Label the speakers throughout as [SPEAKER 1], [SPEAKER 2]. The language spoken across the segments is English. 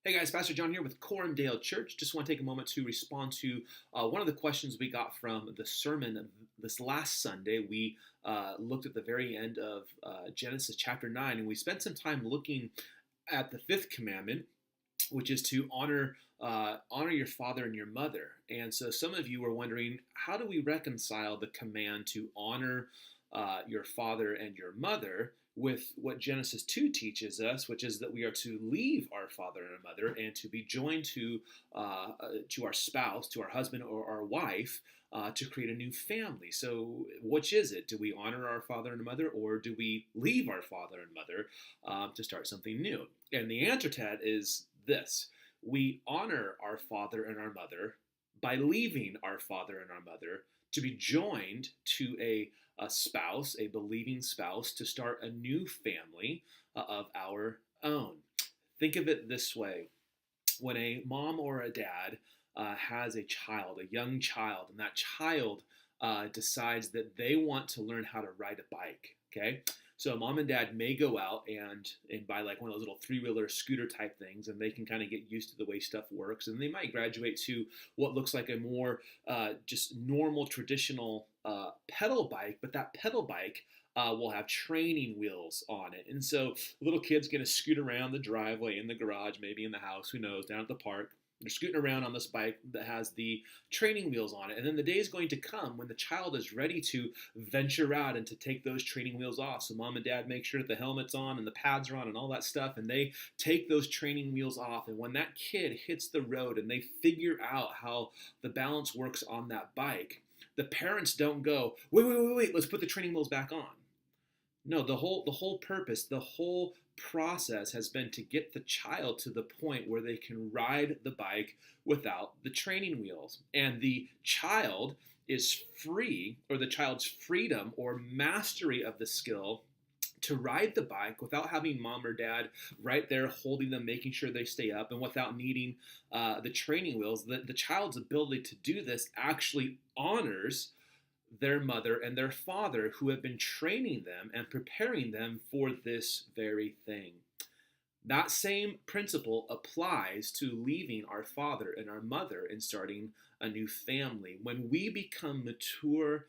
[SPEAKER 1] Hey guys, Pastor John here with Corumdale Church. Just want to take a moment to respond to one of the questions we got from the sermon this last Sunday. We looked at the very end of Genesis chapter 9, and we spent some time looking at the fifth commandment, which is to honor your father and your mother. And so some of you were wondering, how do we reconcile the command to honor your father and your mother with what Genesis 2 teaches us, which is that we are to leave our father and our mother and to be joined to our spouse, to our husband or our wife, to create a new family. So which is it? Do we honor our father and mother, or do we leave our father and mother to start something new? And the answer to that is this. We honor our father and our mother by leaving our father and our mother to be joined to a spouse, a believing spouse, to start a new family of our own. Think of it this way. When a mom or a dad has a child, a young child, and that child decides that they want to learn how to ride a bike, okay? So mom and dad may go out and buy like one of those little three-wheeler scooter type things, and they can kind of get used to the way stuff works. And they might graduate to what looks like a more just normal, traditional pedal bike, but that pedal bike will have training wheels on it. And so little kids going to scoot around the driveway, in the garage, maybe in the house, who knows, down at the park. They're scooting around on this bike that has the training wheels on it. And then the day is going to come when the child is ready to venture out and to take those training wheels off. So mom and dad make sure that the helmet's on and the pads are on and all that stuff. And they take those training wheels off. And when that kid hits the road and they figure out how the balance works on that bike, the parents don't go, wait, let's put the training wheels back on. No, the whole purpose, the whole process has been to get the child to the point where they can ride the bike without the training wheels. And the child is free, or the child's freedom or mastery of the skill to ride the bike without having mom or dad right there holding them, making sure they stay up, and without needing the training wheels. The child's ability to do this actually honors their mother and their father, who have been training them and preparing them for this very thing. That same principle applies to leaving our father and our mother and starting a new family. When we become mature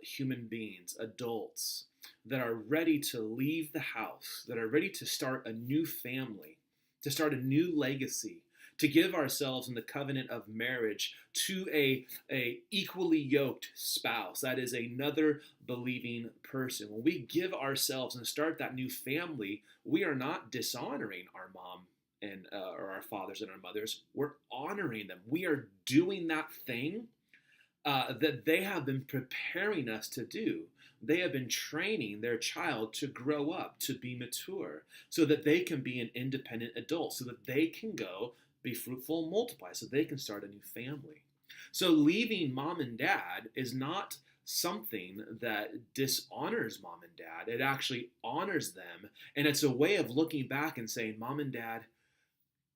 [SPEAKER 1] human beings, adults, that are ready to leave the house, that are ready to start a new family, to start a new legacy, to give ourselves in the covenant of marriage to a equally yoked spouse, that is another believing person. When we give ourselves and start that new family, we are not dishonoring our mom and or our fathers and our mothers. We're honoring them. We are doing that thing that they have been preparing us to do. They have been training their child to grow up, to be mature, so that they can be an independent adult, so that they can go be fruitful and multiply, so they can start a new family. So leaving mom and dad is not something that dishonors mom and dad. It actually honors them. And it's a way of looking back and saying, mom and dad,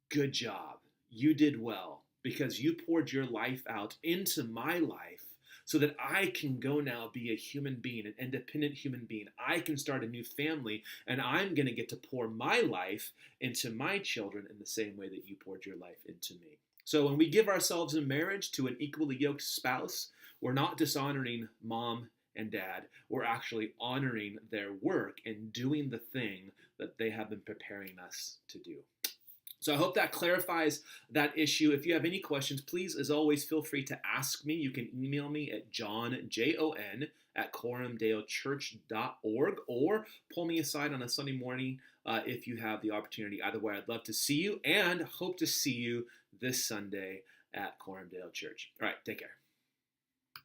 [SPEAKER 1] good job. You did well, because you poured your life out into my life so that I can go now be a human being, an independent human being. I can start a new family, and I'm going to get to pour my life into my children in the same way that you poured your life into me. So when we give ourselves in marriage to an equally yoked spouse, we're not dishonoring mom and dad. We're actually honoring their work and doing the thing that they have been preparing us to do. So I hope that clarifies that issue. If you have any questions, please, as always, feel free to ask me. You can email me at john@corumdalechurch.org, or pull me aside on a Sunday morning if you have the opportunity. Either way, I'd love to see you, and hope to see you this Sunday at Corumdale Church. All right, take care.